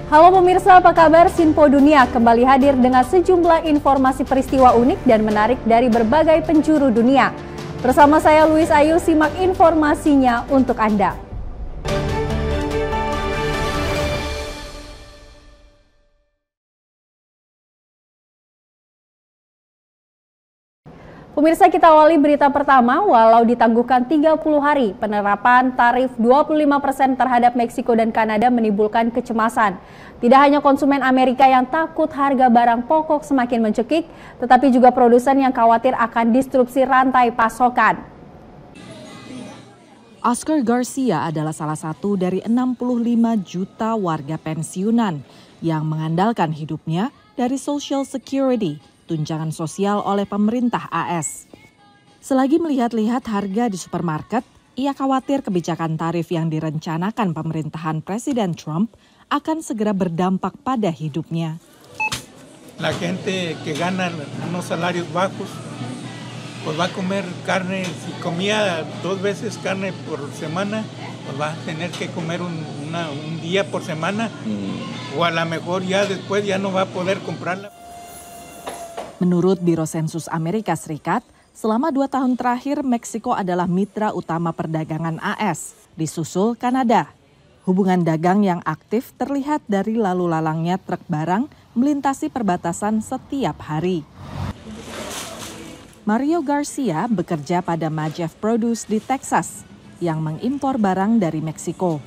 Halo pemirsa, apa kabar? Sinpo Dunia kembali hadir dengan sejumlah informasi peristiwa unik dan menarik dari berbagai penjuru dunia. Bersama saya Luis Ayu, simak informasinya untuk Anda. Pemirsa, kita awali berita pertama. Walau ditangguhkan 30 hari, penerapan tarif 25% terhadap Meksiko dan Kanada menimbulkan kecemasan. Tidak hanya konsumen Amerika yang takut harga barang pokok semakin mencekik, tetapi juga produsen yang khawatir akan disrupsi rantai pasokan. Oscar Garcia adalah salah satu dari 65 juta warga pensiunan yang mengandalkan hidupnya dari Social Security, tunjangan sosial oleh pemerintah AS. Selagi melihat-lihat harga di supermarket, ia khawatir kebijakan tarif yang direncanakan pemerintahan Presiden Trump akan segera berdampak pada hidupnya. La gente que gana unos salarios bajos, pues va a comer carne, si comía 2 veces carne por semana, pues va a tener que comer un día por semana, o a lo mejor ya después ya no va a poder comprarla. Menurut Biro Sensus Amerika Serikat, selama 2 tahun terakhir Meksiko adalah mitra utama perdagangan AS, disusul Kanada. Hubungan dagang yang aktif terlihat dari lalu lalangnya truk barang melintasi perbatasan setiap hari. Mario Garcia bekerja pada Majeff Produce di Texas yang mengimpor barang dari Meksiko.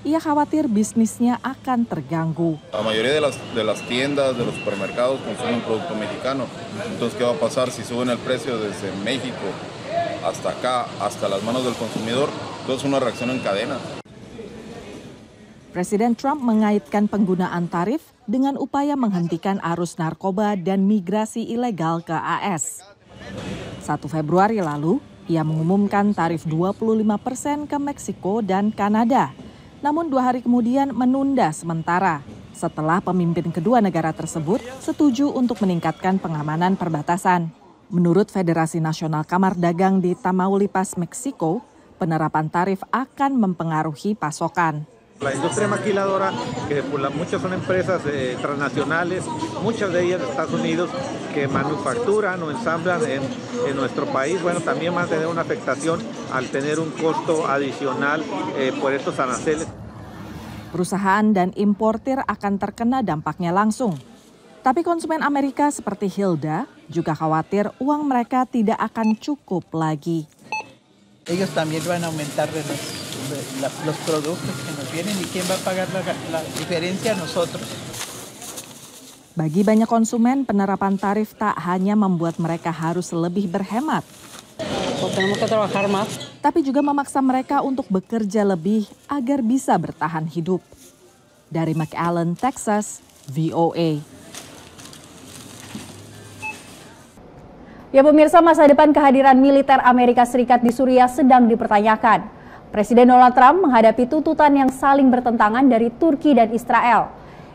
Ia khawatir bisnisnya akan terganggu. La mayoría de las tiendas, de los supermercados consumen producto mexicano. Entonces, ¿qué va a pasar si suben el precio desde México hasta acá, hasta las manos del consumidor? Entonces, una reacción en cadena. Presiden Trump mengaitkan penggunaan tarif dengan upaya menghentikan arus narkoba dan migrasi ilegal ke AS. 1 Februari lalu, ia mengumumkan tarif 25% ke Meksiko dan Kanada. Namun 2 hari kemudian menunda sementara setelah pemimpin kedua negara tersebut setuju untuk meningkatkan pengamanan perbatasan. Menurut Federasi Nasional Kamar Dagang di Tamaulipas, Meksiko, penerapan tarif akan mempengaruhi pasokan. La industria maquiladora, que muchas son empresas transnacionales, muchas de ellas de Estados Unidos, que manufacturan o ensamblan en nuestro país, bueno, también van a tener una afectación al tener un costo adicional por estos aranceles. Perusahaan dan importir akan terkena dampaknya langsung. Tapi konsumen Amerika seperti Hilda juga khawatir uang mereka tidak akan cukup lagi. Ellos también van a aumentar los productos que nos vienen y quién va a pagar la diferencia a nosotros. Bagi banyak konsumen, penerapan tarif tak hanya membuat mereka harus lebih berhemat, tapi juga memaksa mereka untuk bekerja lebih agar bisa bertahan hidup. Dari McAllen, Texas, VOA. Ya pemirsa, masa depan kehadiran militer Amerika Serikat di Suriah sedang dipertanyakan. Presiden Donald Trump menghadapi tuntutan yang saling bertentangan dari Turki dan Israel.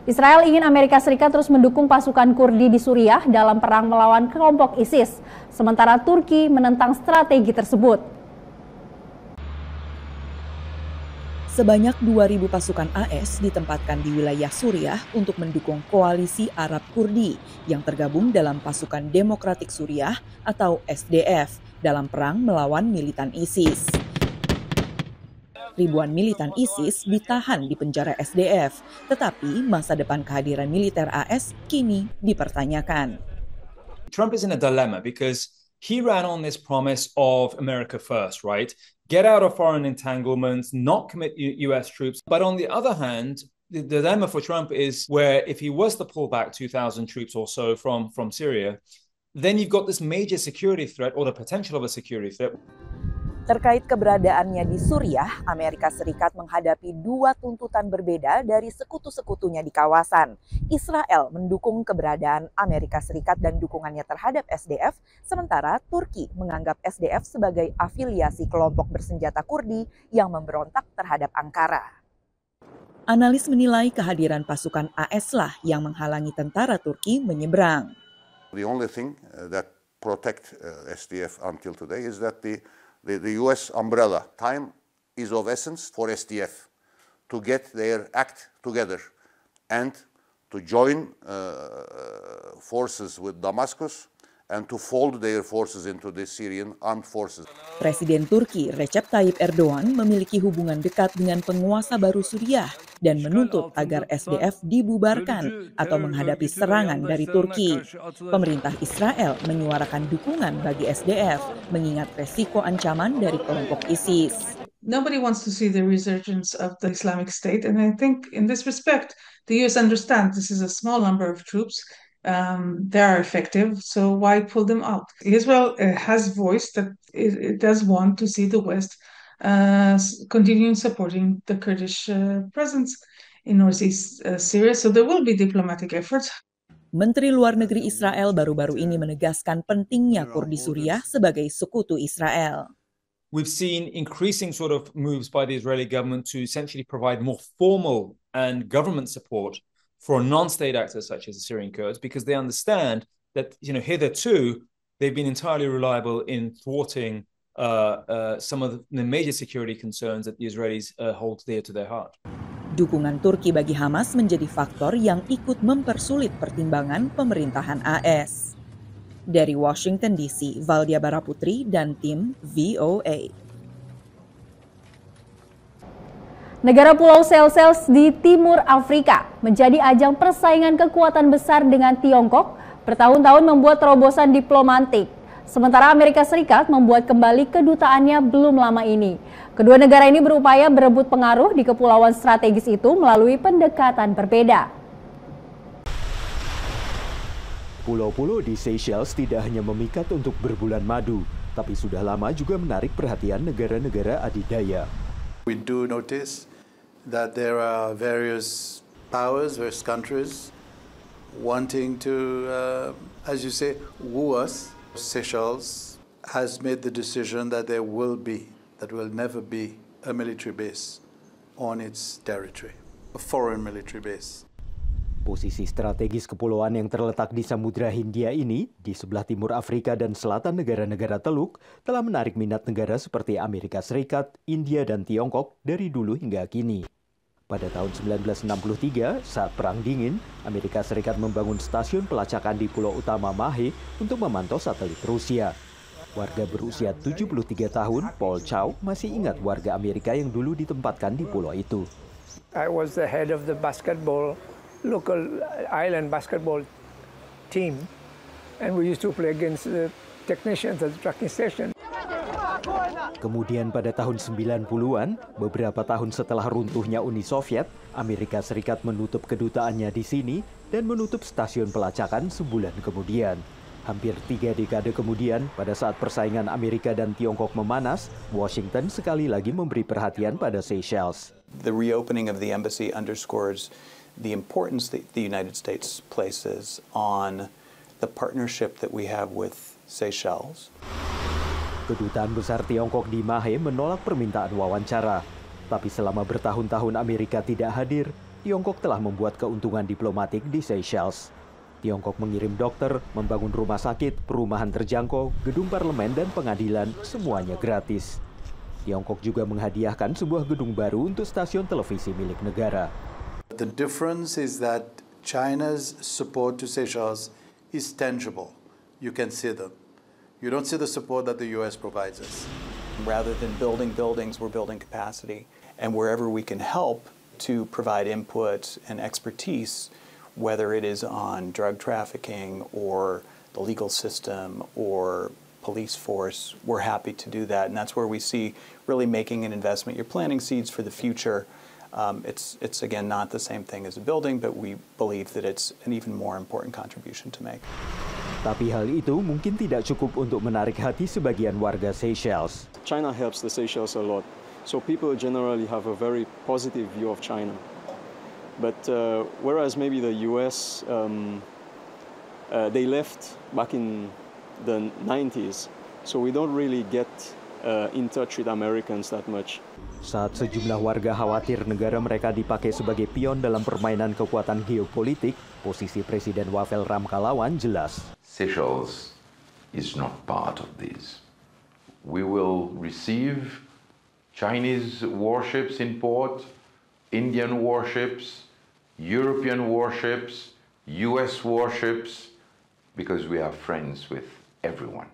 Israel ingin Amerika Serikat terus mendukung pasukan Kurdi di Suriah dalam perang melawan kelompok ISIS, sementara Turki menentang strategi tersebut. Sebanyak 2.000 pasukan AS ditempatkan di wilayah Suriah untuk mendukung koalisi Arab Kurdi yang tergabung dalam pasukan Demokratik Suriah atau SDF dalam perang melawan militan ISIS. Ribuan militan ISIS ditahan di penjara SDF, tetapi masa depan kehadiran militer AS kini dipertanyakan. Trump is in a dilemma because he ran on this promise of America first, right? Get out of foreign entanglements, not commit US troops. But on the other hand, the dilemma for Trump is where if he was to pull back 2,000 troops or so from Syria, then you've got this major security threat or the potential of a security threat. Terkait keberadaannya di Suriah, Amerika Serikat menghadapi 2 tuntutan berbeda dari sekutu-sekutunya di kawasan. Israel mendukung keberadaan Amerika Serikat dan dukungannya terhadap SDF, sementara Turki menganggap SDF sebagai afiliasi kelompok bersenjata Kurdi yang memberontak terhadap Ankara. Analis menilai kehadiran pasukan AS lah yang menghalangi tentara Turki menyeberang. The only thing that protect SDF until today is that the US umbrella. Time is of essence for SDF to get their act together and to join forces with Damascus and to fold their forces into the Syrian armed forces. Presiden Turki Recep Tayyip Erdogan memiliki hubungan dekat dengan penguasa baru Suriah dan menuntut agar SDF dibubarkan atau menghadapi serangan dari Turki. Pemerintah Israel menyuarakan dukungan bagi SDF, mengingat resiko ancaman dari kelompok ISIS. Nobody wants to see the resurgence of the Islamic State, and I think in this respect, the US understands this is a small number of troops. They are effective, so why pull them out? Israel has voiced that it does want to see the West continuing supporting the Kurdish presence in northeast Syria, so there will be diplomatic efforts. Menteri Luar Negeri Israel baru-baru ini menegaskan pentingnya Kurdi Suriah sebagai sekutu Israel. We've seen increasing sort of moves by the Israeli government to essentially provide more formal and government support for non-state actors such as the Syrian Kurds, because they understand that, hitherto they've been entirely reliable in thwarting some of the major security concerns that the Israelis hold dear to their heart. Dukungan Turki bagi Hamas menjadi faktor yang ikut mempersulit pertimbangan pemerintahan AS. Dari Washington DC, Valdia Baraputri dan tim VOA. Negara Pulau Seychelles di Timur Afrika menjadi ajang persaingan kekuatan besar dengan Tiongkok, bertahun-tahun membuat terobosan diplomatik. Sementara Amerika Serikat membuat kembali kedutaannya belum lama ini. Kedua negara ini berupaya berebut pengaruh di kepulauan strategis itu melalui pendekatan berbeda. Pulau-pulau di Seychelles tidak hanya memikat untuk berbulan madu, tapi sudah lama juga menarik perhatian negara-negara adidaya. We do notice that there are various powers, various countries wanting to, as you say, woo us. Seychelles has made the decision that there will never be a military base on its territory, a foreign military base. Posisi strategis kepulauan yang terletak di Samudra Hindia ini, di sebelah timur Afrika dan selatan negara-negara Teluk, telah menarik minat negara seperti Amerika Serikat, India, dan Tiongkok dari dulu hingga kini. Pada tahun 1963, saat Perang Dingin, Amerika Serikat membangun stasiun pelacakan di Pulau Utama Mahé untuk memantau satelit Rusia. Warga berusia 73 tahun, Paul Chow, masih ingat warga Amerika yang dulu ditempatkan di pulau itu. I was the head of the local island basketball team, and we used to play against the technicians at the tracking station. Kemudian pada tahun 90-an, beberapa tahun setelah runtuhnya Uni Soviet, Amerika Serikat menutup kedutaannya di sini dan menutup stasiun pelacakan sebulan kemudian. Hampir 3 dekade kemudian, pada saat persaingan Amerika dan Tiongkok memanas, Washington sekali lagi memberi perhatian pada Seychelles. The reopening of the embassy underscores the importance that the United States places on the partnership that we have with Seychelles. Kedutaan besar Tiongkok di Mahé menolak permintaan wawancara. Tapi selama bertahun-tahun Amerika tidak hadir, Tiongkok telah membuat keuntungan diplomatik di Seychelles. Tiongkok mengirim dokter, membangun rumah sakit, perumahan terjangkau, gedung parlemen, dan pengadilan, semuanya gratis. Tiongkok juga menghadiahkan sebuah gedung baru untuk stasiun televisi milik negara. The difference is that China's support to Seychelles is tangible. You can see them. You don't see the support that the US provides us. Rather than building buildings, we're building capacity. And wherever we can help to provide input and expertise, whether it is on drug trafficking or the legal system or police force, we're happy to do that. And that's where we see really making an investment. You're planting seeds for the future. It's again not the same thing as a building, but we believe that it's an even more important contribution to make. Tapi hal itu mungkin tidak cukup untuk menarik hati sebagian warga Seychelles. China helps the Seychelles a lot, so people generally have a very positive view of China. But whereas maybe the US, they left back in the 90s, so we don't really get in touch with Americans that much. Saat sejumlah warga khawatir negara mereka dipakai sebagai pion dalam permainan kekuatan geopolitik, posisi Presiden Wavel Ramkalawan jelas. Seychelles is not part of this. We will receive Chinese warships in port, Indian warships, European warships, US warships, because we are friends with everyone.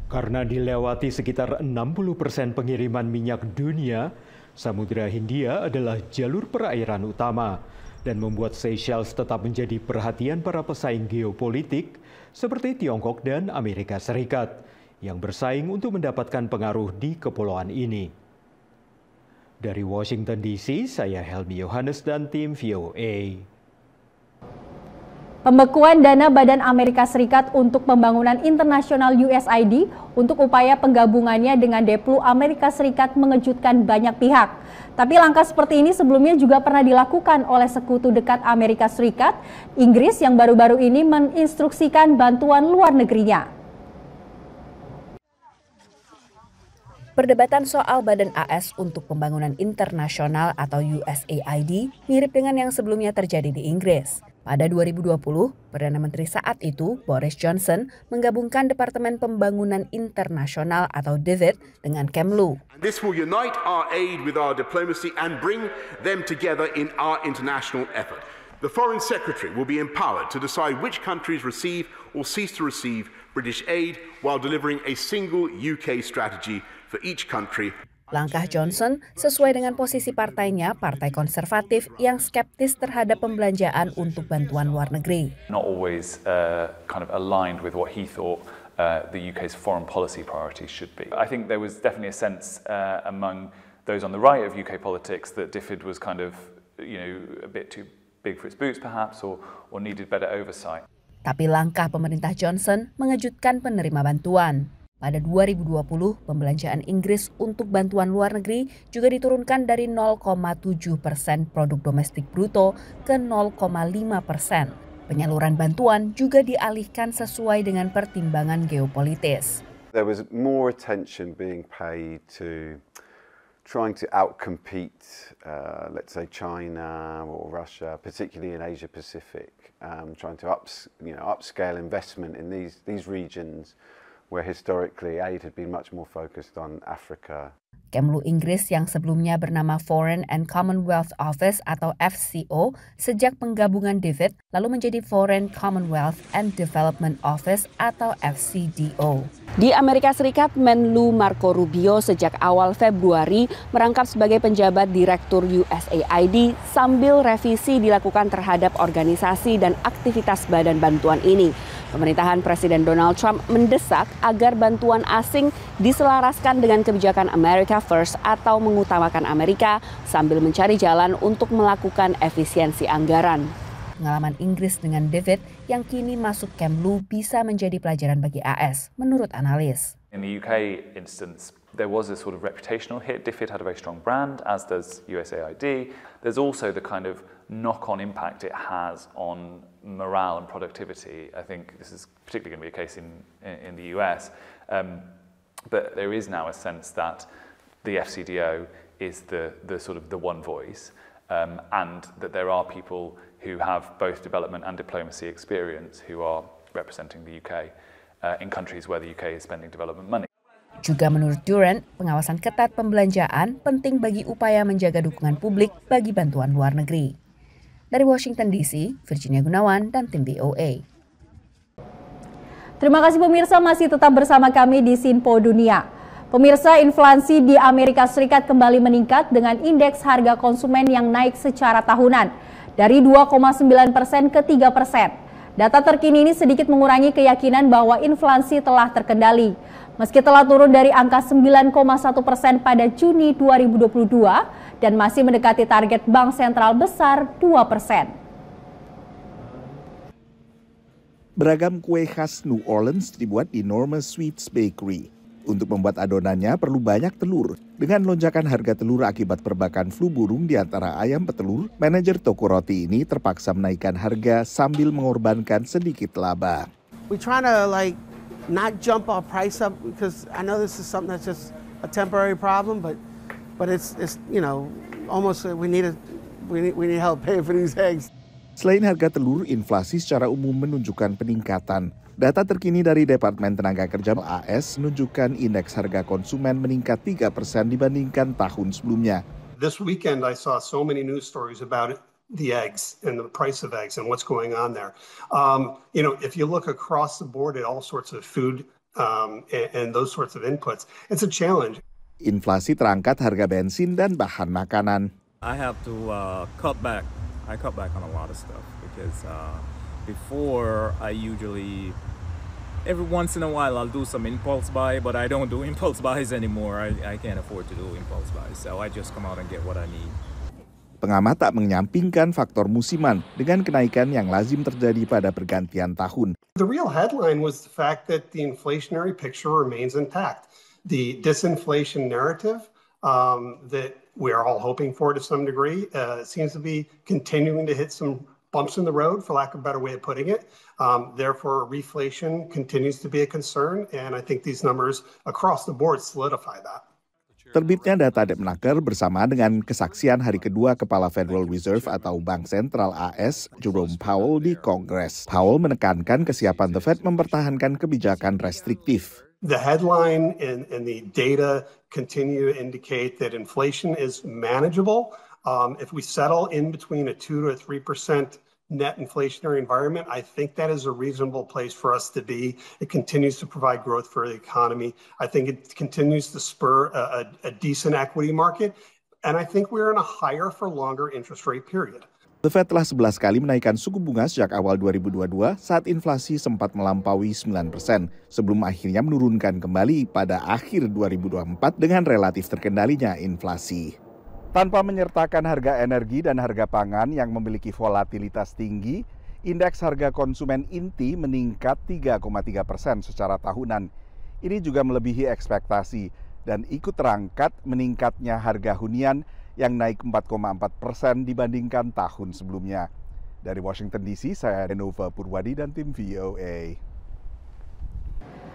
Karena dilewati sekitar 60% pengiriman minyak dunia, Samudra Hindia adalah jalur perairan utama dan membuat Seychelles tetap menjadi perhatian para pesaing geopolitik seperti Tiongkok dan Amerika Serikat yang bersaing untuk mendapatkan pengaruh di kepulauan ini. Dari Washington DC, saya Helmi Yohanes dan tim VOA. Pembekuan dana Badan Amerika Serikat untuk pembangunan internasional USAID untuk upaya penggabungannya dengan Deplu Amerika Serikat mengejutkan banyak pihak. Tapi langkah seperti ini sebelumnya juga pernah dilakukan oleh sekutu dekat Amerika Serikat, Inggris yang baru-baru ini menginstruksikan bantuan luar negerinya. Perdebatan soal Badan AS untuk Pembangunan Internasional atau USAID mirip dengan yang sebelumnya terjadi di Inggris. Pada 2020, Perdana Menteri saat itu, Boris Johnson, menggabungkan Departemen Pembangunan Internasional atau DFID dengan Kemlu. This will unite our aid with our diplomacy and bring them together in our international effort. The Foreign Secretary will be empowered to decide which countries receive or cease to receive British aid while delivering a single UK strategy for each country. Langkah Johnson sesuai dengan posisi partainya, Partai Konservatif yang skeptis terhadap pembelanjaan untuk bantuan luar negeri. Not always kind of aligned with what he thought the UK's foreign policy priorities should be. I think there was definitely a sense among those on the right of UK politics that DFID was kind of, a bit too big for its boots perhaps, or needed better oversight. Tapi langkah pemerintah Johnson mengejutkan penerima bantuan. Pada 2020, pembelanjaan Inggris untuk bantuan luar negeri juga diturunkan dari 0,7% produk domestik bruto ke 0,5%. Penyaluran bantuan juga dialihkan sesuai dengan pertimbangan geopolitis. There was more attention being paid to trying to outcompete, let's say, China or Russia, particularly in Asia Pacific, trying to upscale investment in these regions, where historically aid had been much more focused on Africa. Kemlu Inggris yang sebelumnya bernama Foreign and Commonwealth Office atau FCO sejak penggabungan DFID lalu menjadi Foreign Commonwealth and Development Office atau FCDO. Di Amerika Serikat, Menlu Marco Rubio sejak awal Februari merangkap sebagai penjabat Direktur USAID sambil revisi dilakukan terhadap organisasi dan aktivitas badan bantuan ini. Pemerintahan Presiden Donald Trump mendesak agar bantuan asing diselaraskan dengan kebijakan America First atau mengutamakan Amerika sambil mencari jalan untuk melakukan efisiensi anggaran. Pengalaman Inggris dengan DFID yang kini masuk Kemlu bisa menjadi pelajaran bagi AS, menurut analis. In the UK instance, there was a sort of reputational hit. DFID had a very strong brand, as does USAID. There's also the kind of knock-on impact it has on morale and productivity. I think this is particularly going to be a case in the US. But there is now a sense that the FCDO is the sort of the one voice, and that there are people who have both development and diplomacy experience who are representing the UK in countries where the UK is spending development money. Juga menurut Durant, pengawasan ketat pembelanjaan penting bagi upaya menjaga dukungan publik bagi bantuan luar negeri. Dari Washington DC, Virginia Gunawan dan tim VOA. Terima kasih pemirsa masih tetap bersama kami di Sinpo Dunia. Pemirsa, inflasi di Amerika Serikat kembali meningkat dengan indeks harga konsumen yang naik secara tahunan dari 2,9% ke 3%. Data terkini ini sedikit mengurangi keyakinan bahwa inflasi telah terkendali. Meski telah turun dari angka 9,1% pada Juni 2022 dan masih mendekati target bank sentral besar 2%. Beragam kue khas New Orleans dibuat di Norma's Sweets Bakery. Untuk membuat adonannya perlu banyak telur. Dengan lonjakan harga telur akibat perbakan flu burung di antara ayam petelur, manajer toko roti ini terpaksa menaikkan harga sambil mengorbankan sedikit laba. We trying to not jump our price up because I know this is something that's just a temporary problem, but it's almost we need help paying for these eggs. Selain harga telur, inflasi secara umum menunjukkan peningkatan. Data terkini dari Departemen Tenaga Kerja AS menunjukkan indeks harga konsumen meningkat 3% dibandingkan tahun sebelumnya. This weekend I saw so many news stories about the eggs and the price of eggs and what's going on there. If you look across the board at all sorts of food and those sorts of inputs, it's a challenge. Inflasi terangkat harga bensin dan bahan makanan. I have to cut back. I cut back on a lot of stuff because before I usually, every once in a while I'll do some impulse buy, but I don't do impulse buys anymore. I can't afford to do impulse buys, so I just come out and get what I need. Pengamat tak menyampingkan faktor musiman dengan kenaikan yang lazim terjadi pada pergantian tahun. The real headline was the fact that the inflationary picture remains intact. The disinflation narrative that we are all hoping for to some degree seems to be continuing to hit some bumps in the road, for lack of a better way of putting it. Therefore, reflation continues to be a concern, and I think these numbers across the board solidify that. Terbitnya data Debtnaker bersama dengan kesaksian hari kedua Kepala Federal Reserve atau Bank Sentral AS, Jerome Powell di Kongres. Powell menekankan kesiapan The Fed mempertahankan kebijakan restriktif. The headline and the data continue to indicate that inflation is manageable. If we settle in between a 2 to 3% net inflationary environment, I think that is a reasonable place for us to be. It continues to provide growth for the economy. I think it continues to spur a decent equity market. And I think we're in a higher for longer interest rate period. The Fed telah 11 kali menaikkan suku bunga sejak awal 2022 saat inflasi sempat melampaui 9% sebelum akhirnya menurunkan kembali pada akhir 2024 dengan relatif terkendalinya inflasi. Tanpa menyertakan harga energi dan harga pangan yang memiliki volatilitas tinggi, indeks harga konsumen inti meningkat 3,3% secara tahunan. Ini juga melebihi ekspektasi dan ikut terangkat meningkatnya harga hunian yang naik 4,4% dibandingkan tahun sebelumnya. Dari Washington DC, saya Renova Purwadi dan tim VOA.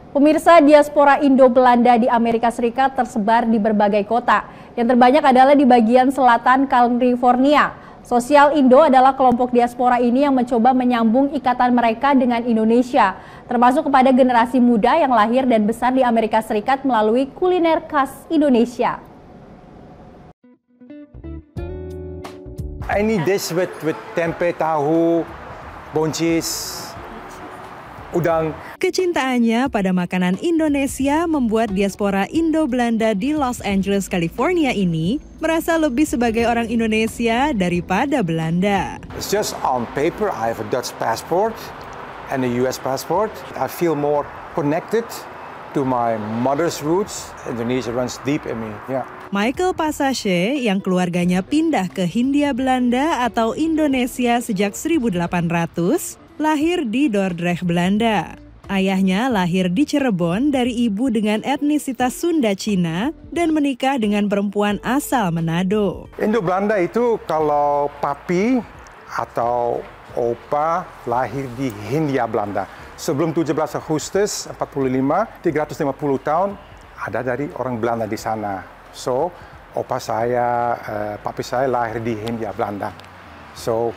Pemirsa, diaspora Indo-Belanda di Amerika Serikat tersebar di berbagai kota. Yang terbanyak adalah di bagian selatan California. Sosial Indo adalah kelompok diaspora ini yang mencoba menyambung ikatan mereka dengan Indonesia, termasuk kepada generasi muda yang lahir dan besar di Amerika Serikat melalui kuliner khas Indonesia. Any dish with tempe, tahu, buncis, udang. Kecintaannya pada makanan Indonesia membuat diaspora Indo-Belanda di Los Angeles, California ini merasa lebih sebagai orang Indonesia daripada Belanda. It's just on paper, I have a Dutch passport and a US passport. I feel more connected to my mother's roots. Indonesia runs deep in me. Yeah. Michael Pasashe yang keluarganya pindah ke Hindia Belanda atau Indonesia sejak 1800, lahir di Dordrecht, Belanda. Ayahnya lahir di Cirebon dari ibu dengan etnisitas Sunda Cina dan menikah dengan perempuan asal Manado. Indo-Belanda itu kalau papi atau opa lahir di Hindia Belanda. Sebelum 17 Agustus 45, 350 tahun ada dari orang Belanda di sana. So, opa saya, papi saya lahir di Hindia Belanda. So,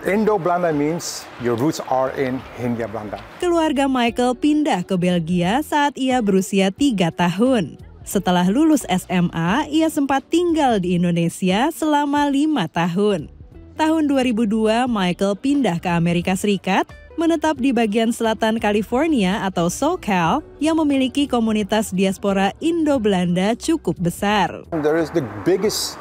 Indo-Belanda means your roots are in Hindia Belanda. Keluarga Michael pindah ke Belgia saat ia berusia 3 tahun. Setelah lulus SMA, ia sempat tinggal di Indonesia selama 5 tahun. Tahun 2002, Michael pindah ke Amerika Serikat, menetap di bagian selatan California atau SoCal yang memiliki komunitas diaspora Indo-Belanda cukup besar. There is the biggest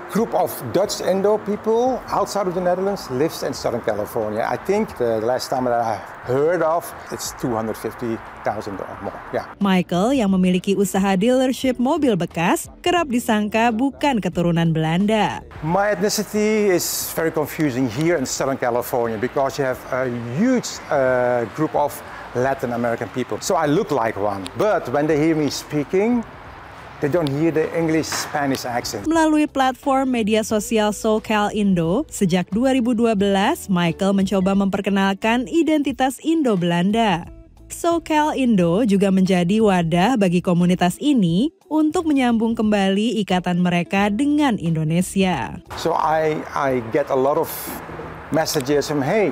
group of Dutch Indo people outside of the Netherlands lives in Southern California. I think the last time that I heard of, it's 250,000 or more. Yeah. Michael yang memiliki usaha dealership mobil bekas kerap disangka bukan keturunan Belanda. My ethnicity is very confusing here in Southern California because you have a huge group of Latin American people. So I look like one, but when they hear me speaking, they don't hear the English-Spanish accent. Melalui platform media sosial SoCal Indo, sejak 2012, Michael mencoba memperkenalkan identitas Indo-Belanda. SoCal Indo juga menjadi wadah bagi komunitas ini untuk menyambung kembali ikatan mereka dengan Indonesia. So I get a lot of messages from, hey,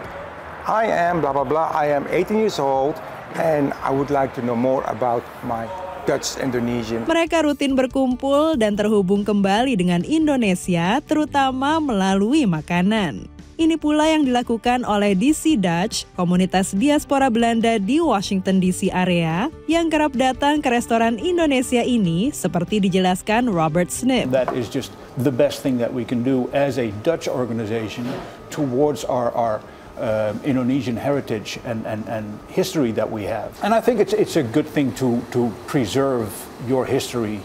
I am blah, blah, blah, I am 18 years old and I would like to know more about my Dutch-Indonesian. Mereka rutin berkumpul dan terhubung kembali dengan Indonesia, terutama melalui makanan. Ini pula yang dilakukan oleh DC Dutch, komunitas diaspora Belanda di Washington DC area, yang kerap datang ke restoran Indonesia ini, seperti dijelaskan Robert Snip. That is just the best thing that we can do as a Dutch organization towards our Indonesian heritage and history that we have. And I think it's a good thing to preserve your history,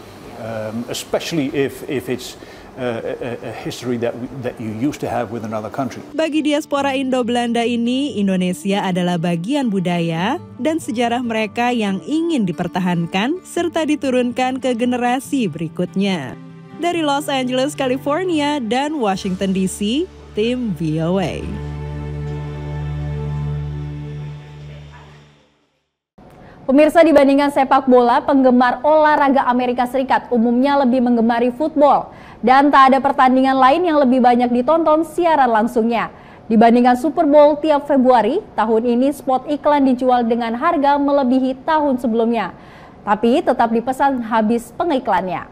especially if it's a history that you used to have with another country. Bagi diaspora Indo-Belanda ini, Indonesia adalah bagian budaya dan sejarah mereka yang ingin dipertahankan serta diturunkan ke generasi berikutnya. Dari Los Angeles, California dan Washington DC, tim VOA. Pemirsa, dibandingkan sepak bola, penggemar olahraga Amerika Serikat umumnya lebih menggemari football. Dan tak ada pertandingan lain yang lebih banyak ditonton siaran langsungnya. Dibandingkan Super Bowl tiap Februari, tahun ini spot iklan dijual dengan harga melebihi tahun sebelumnya. Tapi tetap dipesan habis pengiklannya.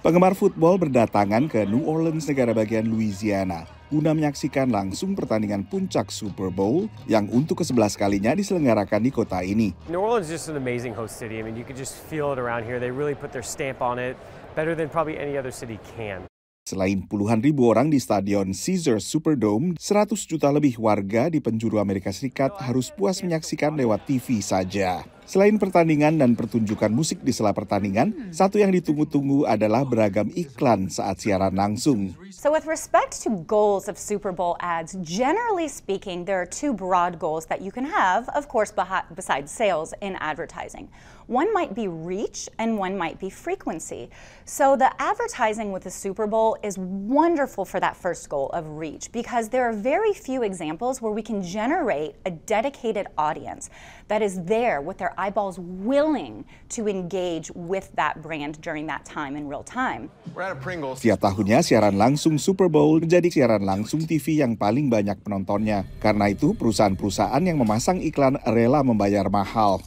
Penggemar football berdatangan ke New Orleans, negara bagian Louisiana, guna menyaksikan langsung pertandingan puncak Super Bowl yang untuk ke-11 kalinya diselenggarakan di kota ini. New Orleans is just an amazing host city. I mean, you could just feel it around here. They really put their stamp on it, better than probably any other city can. Selain puluhan ribu orang di Stadion Caesars Superdome, 100 juta lebih warga di penjuru Amerika Serikat harus puas menyaksikan lewat TV saja. Selain pertandingan dan pertunjukan musik di sela pertandingan, satu yang ditunggu-tunggu adalah beragam iklan saat siaran langsung. So with respect to goals of Super Bowl ads, generally speaking, there are two broad goals that you can have, of course, besides sales in advertising. One might be reach and one might be frequency. So the advertising with the Super Bowl is wonderful for that first goal of reach because there are very few examples where we can generate a dedicated audience that is there with their eyeballs willing to engage with that brand during that time in real time. Setiap tahunnya siaran langsung Super Bowl menjadi siaran langsung TV yang paling banyak penontonnya. Karena itu perusahaan-perusahaan yang memasang iklan rela membayar mahal.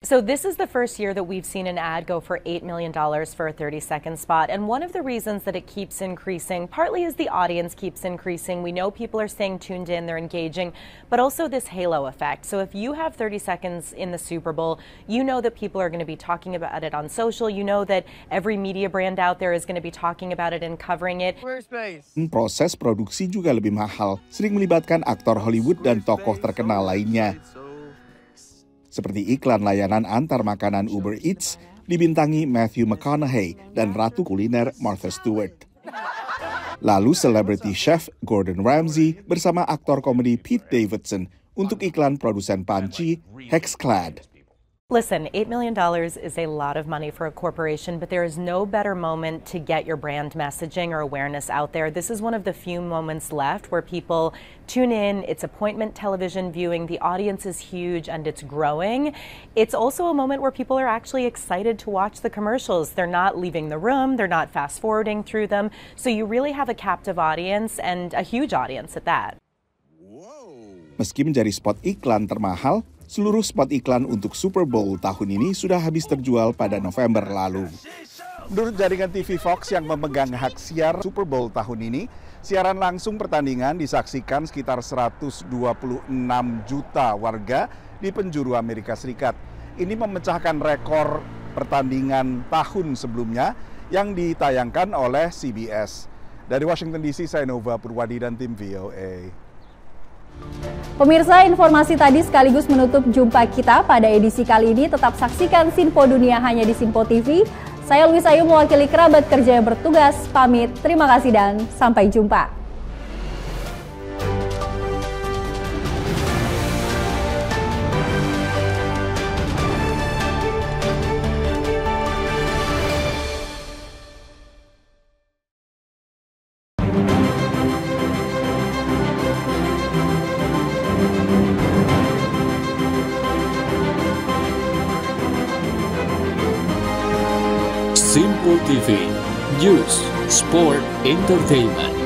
So this is the first year that we've seen an ad go for $8 million for a 30-second spot. And one of the reasons that it keeps increasing, partly is the audience keeps increasing. We know people are staying tuned in, they're engaging, but also this halo effect. So if you have 30 seconds in the Super Bowl, you know that people are going to be talking about it on social. You know that every media brand out there is going to be talking about it and covering it. Proses produksi juga lebih mahal, sering melibatkan aktor Hollywood dan tokoh terkenal lainnya. Seperti iklan layanan antar makanan Uber Eats dibintangi Matthew McConaughey dan Ratu Kuliner Martha Stewart. Lalu celebrity chef Gordon Ramsay bersama aktor komedi Pete Davidson untuk iklan produsen panci Hexclad. Listen, $8 million is a lot of money for a corporation, but there is no better moment to get your brand messaging or awareness out there. This is one of the few moments left where people tune in. It's appointment television viewing. The audience is huge and it's growing. It's also a moment where people are actually excited to watch the commercials. They're not leaving the room. They're not fast forwarding through them. So you really have a captive audience and a huge audience at that. Meski menjadi spot iklan termahal, seluruh spot iklan untuk Super Bowl tahun ini sudah habis terjual pada November lalu. Menurut jaringan TV Fox yang memegang hak siar Super Bowl tahun ini, siaran langsung pertandingan disaksikan sekitar 126 juta warga di penjuru Amerika Serikat. Ini memecahkan rekor pertandingan tahun sebelumnya yang ditayangkan oleh CBS. Dari Washington DC, saya Nova Purwadi dan tim VOA. Pemirsa, informasi tadi sekaligus menutup jumpa kita pada edisi kali ini. Tetap saksikan Sinpo Dunia hanya di Sinpo TV. Saya Luis Ayu mewakili kerabat kerja yang bertugas. Pamit, terima kasih dan sampai jumpa. Simple TV, News, Sport, Entertainment.